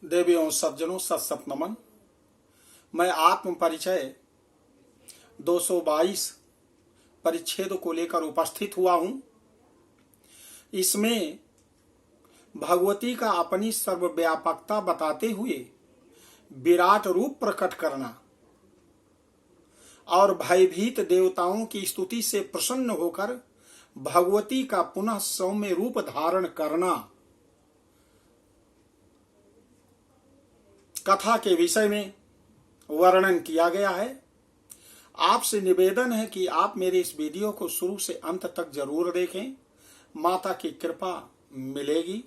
देवियों सज्जनों सत नमन। मैं आत्म परिचय 222 परिच्छेद को लेकर उपस्थित हुआ हूं। इसमें भगवती का अपनी सर्वव्यापकता बताते हुए विराट रूप प्रकट करना और भयभीत देवताओं की स्तुति से प्रसन्न होकर भगवती का पुनः सौम्य रूप धारण करना कथा के विषय में वर्णन किया गया है। आपसे निवेदन है कि आप मेरे इस वीडियो को शुरू से अंत तक जरूर देखें। माता की कृपा मिलेगी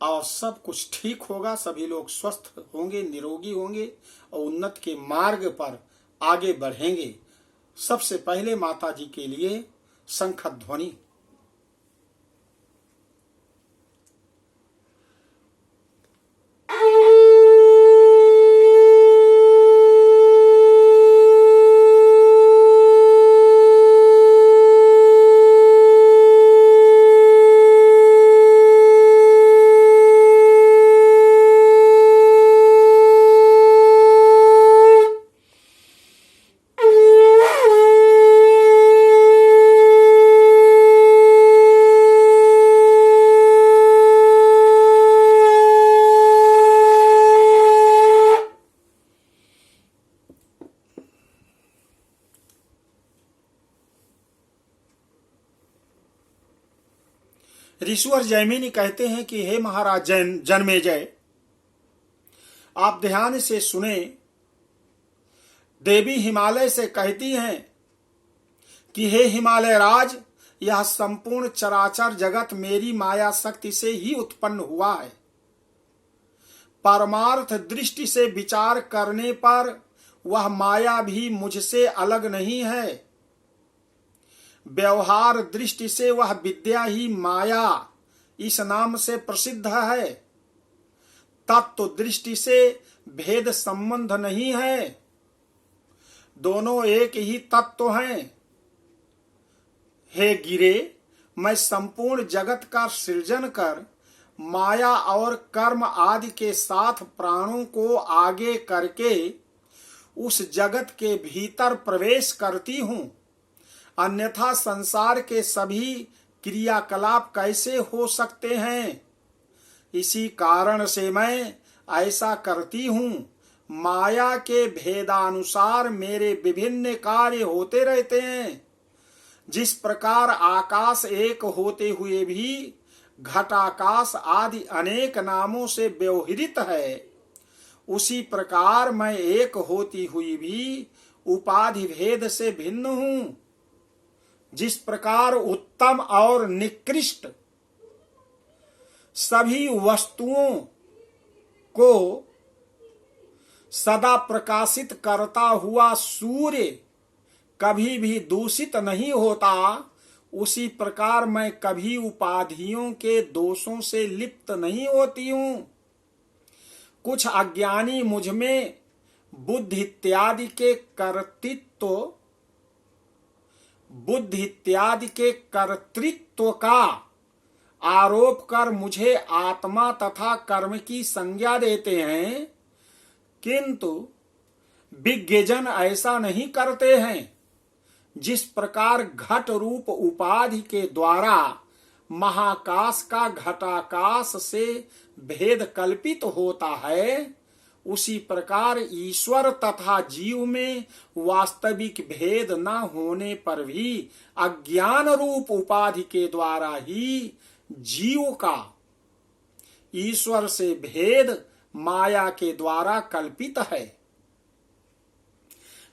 और सब कुछ ठीक होगा। सभी लोग स्वस्थ होंगे, निरोगी होंगे और उन्नत के मार्ग पर आगे बढ़ेंगे। सबसे पहले माता जी के लिए शंख ध्वनि। ऋषिवर जैमिनी कहते हैं कि हे महाराज जन्मेजय, आप ध्यान से सुने। देवी हिमालय से कहती हैं कि हे हिमालय राज, यह संपूर्ण चराचर जगत मेरी माया शक्ति से ही उत्पन्न हुआ है। परमार्थ दृष्टि से विचार करने पर वह माया भी मुझसे अलग नहीं है। व्यवहार दृष्टि से वह विद्या ही माया इस नाम से प्रसिद्ध है। तत्व दृष्टि से भेद संबंध नहीं है, दोनों एक ही तत्व हैं। हे गिरे, मैं संपूर्ण जगत का सृजन कर माया और कर्म आदि के साथ प्राणों को आगे करके उस जगत के भीतर प्रवेश करती हूं। अन्यथा संसार के सभी क्रियाकलाप कैसे हो सकते हैं? इसी कारण से मैं ऐसा करती हूं। माया के भेदानुसार मेरे विभिन्न कार्य होते रहते हैं। जिस प्रकार आकाश एक होते हुए भी घटाकाश आदि अनेक नामों से व्यवहृत है, उसी प्रकार मैं एक होती हुई भी उपाधि भेद से भिन्न हूं। जिस प्रकार उत्तम और निकृष्ट सभी वस्तुओं को सदा प्रकाशित करता हुआ सूर्य कभी भी दूषित नहीं होता, उसी प्रकार मैं कभी उपाधियों के दोषों से लिप्त नहीं होती हूं। कुछ अज्ञानी मुझ में बुद्धि इत्यादि के कर्तृत्व का आरोप कर मुझे आत्मा तथा कर्म की संज्ञा देते हैं, किंतु विज्ञजन ऐसा नहीं करते हैं। जिस प्रकार घट रूप उपाधि के द्वारा महाकाश का घटाकाश से भेद कल्पित होता है, उसी प्रकार ईश्वर तथा जीव में वास्तविक भेद न होने पर भी अज्ञान रूप उपाधि के द्वारा ही जीव का ईश्वर से भेद माया के द्वारा कल्पित है।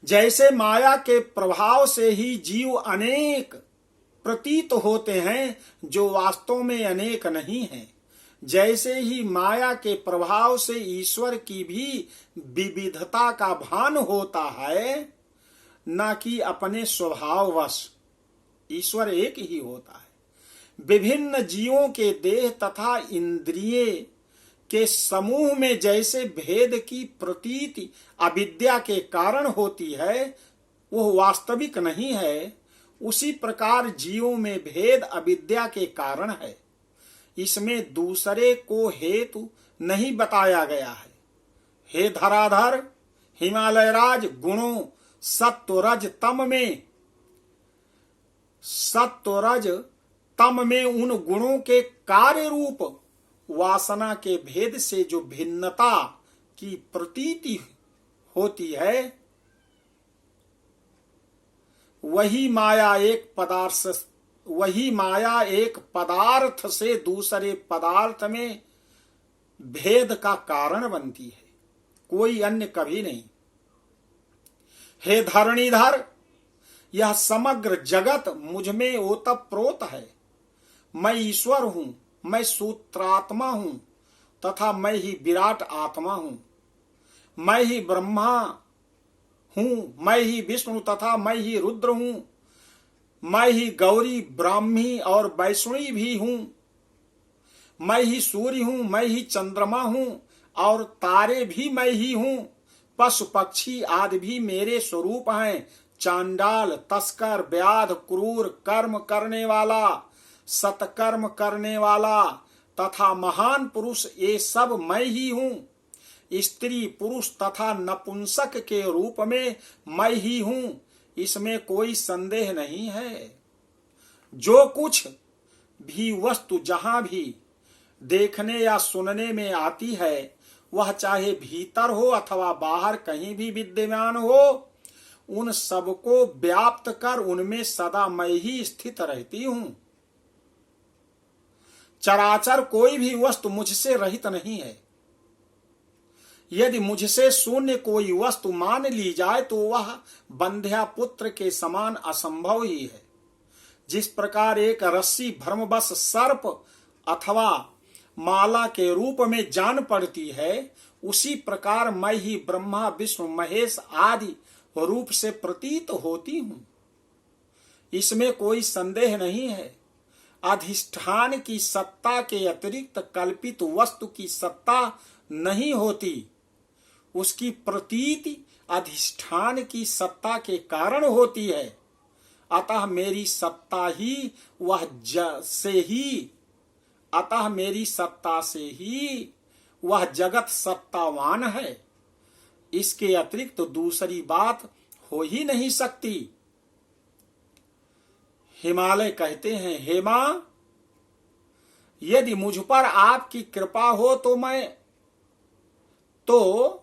जैसे माया के प्रभाव से ही जीव अनेक प्रतीत होते हैं जो वास्तव में अनेक नहीं हैं, जैसे ही माया के प्रभाव से ईश्वर की भी विविधता का भान होता है, न कि अपने स्वभाववश ईश्वर एक ही होता है। विभिन्न जीवों के देह तथा इंद्रिय के समूह में जैसे भेद की प्रतीति अविद्या के कारण होती है, वह वास्तविक नहीं है, उसी प्रकार जीवों में भेद अविद्या के कारण है। इसमें दूसरे को हेतु नहीं बताया गया है। हे धराधर, हिमालय राज, गुणों सत्व रज तम में उन गुणों के कार्य रूप वासना के भेद से जो भिन्नता की प्रतीति होती है, वही माया एक पदार्थ से दूसरे पदार्थ में भेद का कारण बनती है, कोई अन्य कभी नहीं। हे धरणीधर, यह समग्र जगत मुझ में ओतप्रोत है। मैं ईश्वर हूं, मैं सूत्रात्मा हूं तथा मैं ही विराट आत्मा हूं। मैं ही ब्रह्मा हूं, मैं ही विष्णु तथा मैं ही रुद्र हूं। मैं ही गौरी, ब्राह्मी और वैष्णवी भी हूं। मैं ही सूर्य हूं, मैं ही चंद्रमा हूं और तारे भी मैं ही हूं। पशु पक्षी आदि भी मेरे स्वरूप हैं। चांडाल, तस्कर, व्याध, क्रूर, कर्म करने वाला, सत्कर्म करने वाला तथा महान पुरुष, ये सब मैं ही हूं। स्त्री, पुरुष तथा नपुंसक के रूप में मैं ही हूं, इसमें कोई संदेह नहीं है। जो कुछ भी वस्तु जहां भी देखने या सुनने में आती है, वह चाहे भीतर हो अथवा बाहर कहीं भी विद्यमान हो, उन सबको व्याप्त कर उनमें सदा मैं ही स्थित रहती हूं। चराचर कोई भी वस्तु मुझसे रहित नहीं है। यदि मुझसे शून्य कोई वस्तु मान ली जाए तो वह बंध्या पुत्र के समान असंभव ही है। जिस प्रकार एक रस्सी भ्रमवश सर्प अथवा माला के रूप में जान पड़ती है, उसी प्रकार मैं ही ब्रह्मा, विष्णु, महेश आदि रूप से प्रतीत होती हूं। इसमें कोई संदेह नहीं है। अधिष्ठान की सत्ता के अतिरिक्त कल्पित वस्तु की सत्ता नहीं होती। उसकी प्रतीति अधिष्ठान की सत्ता के कारण होती है। अतः मेरी सत्ता से ही वह जगत सत्तावान है। इसके अतिरिक्त तो दूसरी बात हो ही नहीं सकती। हिमालय कहते हैं, हे मां, यदि मुझ पर आपकी कृपा हो तो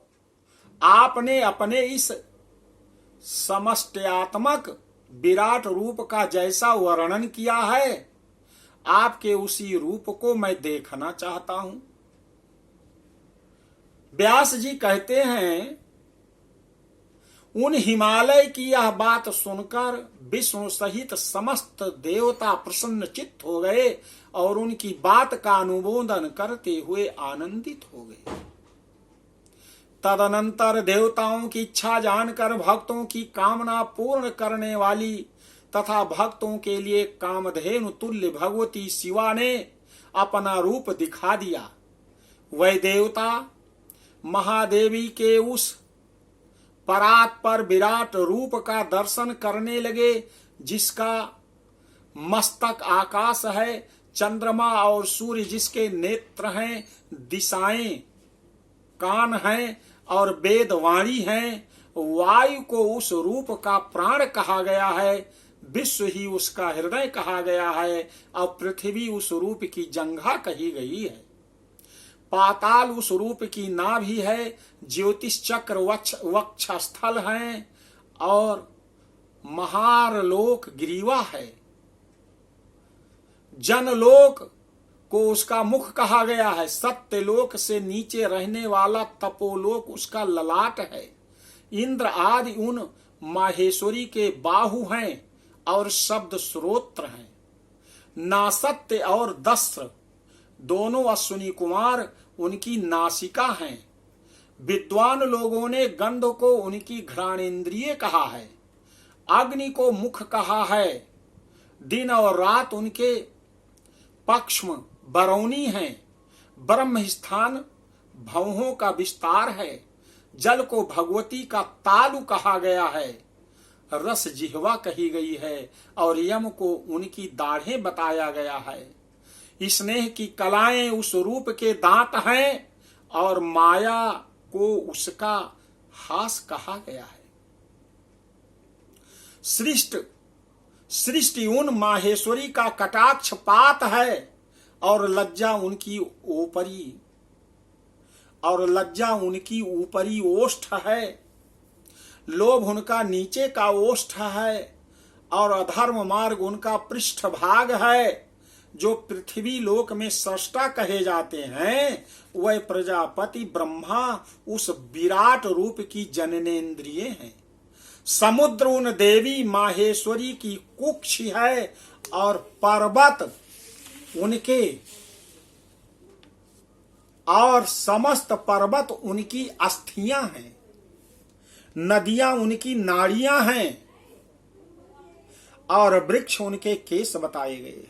आपने अपने इस समष्ट्यात्मक विराट रूप का जैसा वर्णन किया है, आपके उसी रूप को मैं देखना चाहता हूं। व्यास जी कहते हैं, उन हिमालय की यह बात सुनकर विष्णु सहित समस्त देवता प्रसन्न चित्त हो गए और उनकी बात का अनुमोदन करते हुए आनंदित हो गए। तदनंतर देवताओं की इच्छा जानकर भक्तों की कामना पूर्ण करने वाली तथा भक्तों के लिए कामधेनु तुल्य भगवती शिवा ने अपना रूप दिखा दिया। वह देवता महादेवी के उस परात्पर विराट रूप का दर्शन करने लगे, जिसका मस्तक आकाश है, चंद्रमा और सूर्य जिसके नेत्र हैं, दिशाएं कान हैं और वेद वाणी हैं। वायु को उस रूप का प्राण कहा गया है, विश्व ही उसका हृदय कहा गया है और पृथ्वी उस रूप की जंघा कही गई है। पाताल उस रूप की नाभि है, ज्योतिष चक्र वक्षस्थल है और महारलोक ग्रीवा है। जनलोक को उसका मुख कहा गया है। सत्यलोक से नीचे रहने वाला तपोलोक उसका ललाट है। इंद्र आदि उन माहेश्वरी के बाहु हैं और शब्द श्रोत्र हैं। नासत्य और दस्त्र दोनों अश्विनी कुमार उनकी नासिका हैं। विद्वान लोगों ने गंध को उनकी घ्राणेन्द्रिय कहा है। अग्नि को मुख कहा है। दिन और रात उनके पक्ष्म बरौनी हैं। ब्रह्म स्थान भवों का विस्तार है। जल को भगवती का तालु कहा गया है। रस जिह्वा कही गई है और यम को उनकी दाढ़ें बताया गया है। स्नेह की कलाएं उस रूप के दांत हैं और माया को उसका हास कहा गया है। सृष्टि उन माहेश्वरी का कटाक्ष पात है और लज्जा उनकी ऊपरी ओष्ठ है। लोभ उनका नीचे का ओष्ठ है और अधर्म मार्ग उनका पृष्ठ भाग है। जो पृथ्वी लोक में सृष्टा कहे जाते हैं वह प्रजापति ब्रह्मा उस विराट रूप की जननेन्द्रिय हैं। समुद्र उन देवी माहेश्वरी की कुक्षि है और पर्वत उनके और समस्त पर्वत उनकी अस्थियां हैं। नदियां उनकी नाड़ियां हैं और वृक्ष उनके केस बताए गए।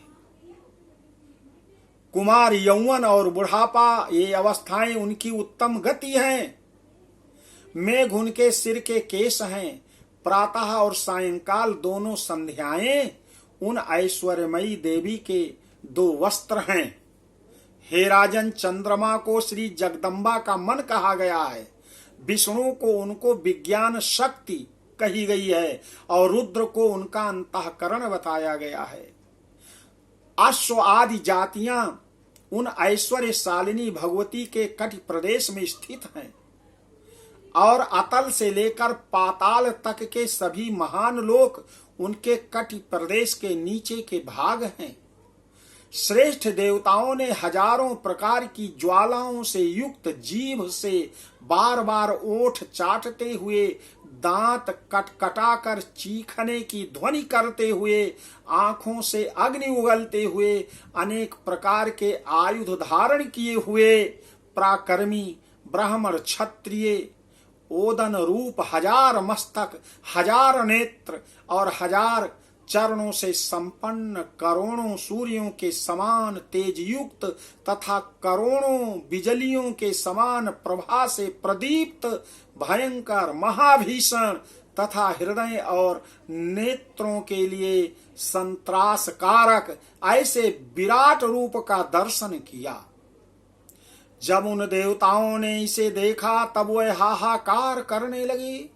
कुमार, यौवन और बुढ़ापा ये अवस्थाएं उनकी उत्तम गति हैं। मेघ उनके सिर के केस हैं। प्रातः और सायंकाल दोनों संध्याएं उन ऐश्वर्यमयी देवी के दो वस्त्र हैं। हे राजन, चंद्रमा को श्री जगदम्बा का मन कहा गया है। विष्णु को उनको विज्ञान शक्ति कही गई है और रुद्र को उनका अंतःकरण बताया गया है। अश्व आदि जातियां उन ऐश्वर्यशालिनी भगवती के कटि प्रदेश में स्थित हैं और अतल से लेकर पाताल तक के सभी महान लोक उनके कटि प्रदेश के नीचे के भाग हैं। श्रेष्ठ देवताओं ने हजारों प्रकार की ज्वालाओं से युक्त जीभ से बार बार ओठ चाटते हुए, दांत कटकटाकर चीखने की ध्वनि करते हुए, आंखों से अग्नि उगलते हुए, अनेक प्रकार के आयुध धारण किए हुए, पराक्रमी ब्राह्मण क्षत्रिय ओदन रूप, हजार मस्तक, हजार नेत्र और हजार चरणों से संपन्न, करोड़ों सूर्यों के समान तेज युक्त तथा करोड़ों बिजलियों के समान प्रभा से प्रदीप्त, भयंकर, महाभीषण तथा हृदय और नेत्रों के लिए संत्रासकारक ऐसे विराट रूप का दर्शन किया। जब उन देवताओं ने इसे देखा तब वह हाहाकार करने लगे।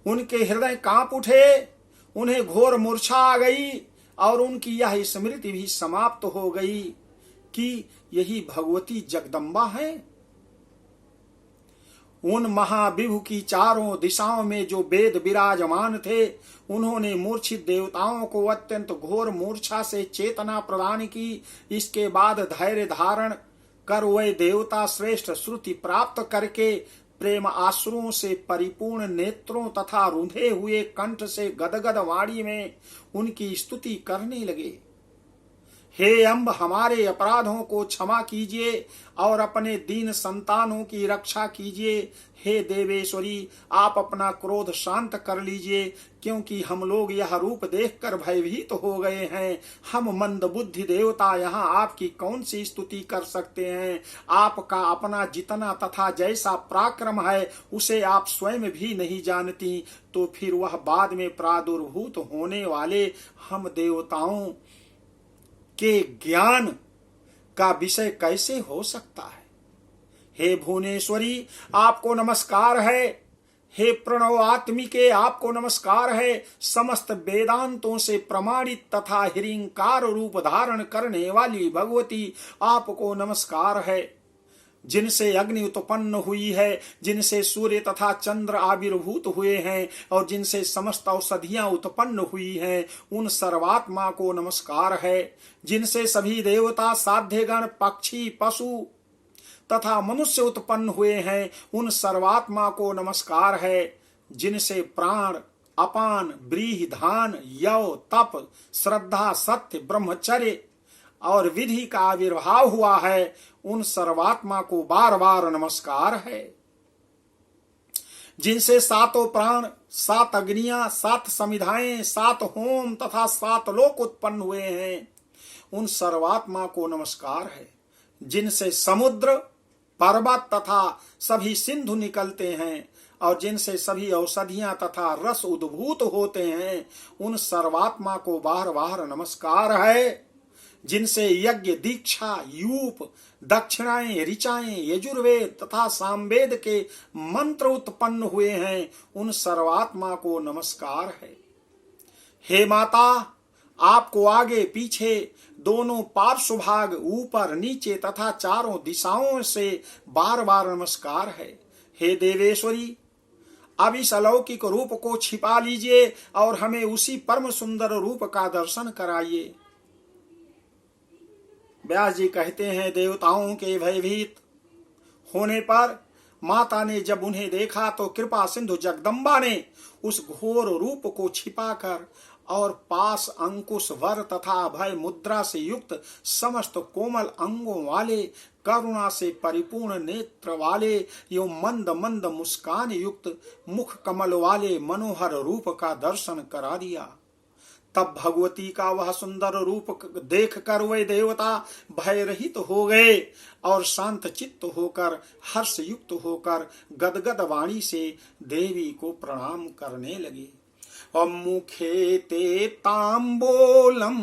उनके हृदय कांप उठे, उन्हें घोर मूर्छा आ गई और उनकी यह स्मृति भी समाप्त हो गई कि यही भगवती जगदम्बा है। उन महाविभु की चारों दिशाओं में जो वेद विराजमान थे, उन्होंने मूर्छित देवताओं को अत्यंत घोर मूर्छा से चेतना प्रदान की। इसके बाद धैर्य धारण कर वे देवता श्रेष्ठ श्रुति प्राप्त करके प्रेम आश्रुओं से परिपूर्ण नेत्रों तथा रुंधे हुए कंठ से गदगद वाणी में उनकी स्तुति करने लगे। हे अम्ब, हमारे अपराधों को क्षमा कीजिए और अपने दीन संतानों की रक्षा कीजिए। हे देवेश्वरी, आप अपना क्रोध शांत कर लीजिए, क्योंकि हम लोग यह रूप देखकर भयभीत हो गए हैं। हम मंद बुद्धि देवता यहाँ आपकी कौन सी स्तुति कर सकते हैं। आपका अपना जितना तथा जैसा पराक्रम है उसे आप स्वयं भी नहीं जानती, तो फिर वह बाद में प्रादुर्भूत होने वाले हम देवताओं के ज्ञान का विषय कैसे हो सकता है। हे भुवनेश्वरी, आपको नमस्कार है। हे प्रणव आत्मिके, आपको नमस्कार है। समस्त वेदांतों से प्रमाणित तथा हिरिंकार रूप धारण करने वाली भगवती, आपको नमस्कार है। जिनसे अग्नि उत्पन्न हुई है, जिनसे सूर्य तथा चंद्र आविर्भूत हुए हैं और जिनसे समस्त औषधियां उत्पन्न हुई हैं, उन सर्वात्मा को नमस्कार है। जिनसे सभी देवता, साध्यगण, पक्षी, पशु तथा मनुष्य उत्पन्न हुए हैं, उन सर्वात्मा को नमस्कार है। जिनसे प्राण, अपान, व्रीहि, धान, यव, तप, श्रद्धा, सत्य, ब्रह्मचर्य और विधि का आविर्भाव हुआ है, उन सर्वात्मा को बार बार नमस्कार है। जिनसे सातों प्राण, 7 अग्नियां, 7 समिधाएं, 7 होम तथा 7 लोक उत्पन्न हुए हैं, उन सर्वात्मा को नमस्कार है। जिनसे समुद्र, पर्वत तथा सभी सिंधु निकलते हैं और जिनसे सभी औषधियां तथा रस उद्भूत होते हैं, उन सर्वात्मा को बार बार नमस्कार है। जिनसे यज्ञ, दीक्षा, यूप, दक्षिणाएं, ऋचाएं, यजुर्वेद तथा सामवेद के मंत्र उत्पन्न हुए हैं, उन सर्वात्मा को नमस्कार है। हे माता, आपको आगे पीछे, दोनों पार्श्वभाग, ऊपर नीचे तथा चारों दिशाओं से बार बार नमस्कार है। हे देवेश्वरी, अब इस अलौकिक रूप को छिपा लीजिए और हमें उसी परम सुंदर रूप का दर्शन कराइए। व्यास जी कहते हैं, देवताओं के भयभीत होने पर माता ने जब उन्हें देखा तो कृपा सिंधु जगदम्बा ने उस घोर रूप को छिपाकर और पास अंकुश वर तथा अभय मुद्रा से युक्त समस्त कोमल अंगों वाले, करुणा से परिपूर्ण नेत्र वाले एवं मंद मंद मुस्कान युक्त मुख कमल वाले मनोहर रूप का दर्शन करा दिया। तब भगवती का वह सुंदर रूप देखकर वे देवता भय रहित हो गए और शांत चित्त होकर, हर्ष युक्त होकर गदगद वाणी से देवी को प्रणाम करने लगे। मुखे ते तांबूलम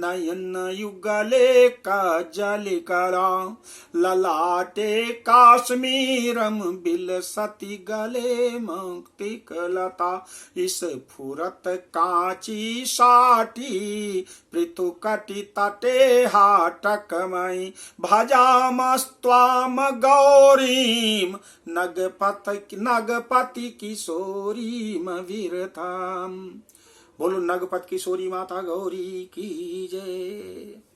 नयन युगले कजलिकरा, ललाटे काश्मीरम बिलसति गले मक्तिकलता, इस फुरत कांची साटी पृथुकटि तटे हाटकमयी, भजामस्त्वाम गौरीम नगपति किशोरीम वीरताम। बोलो नगपत किशोरी माता गौरी की जय।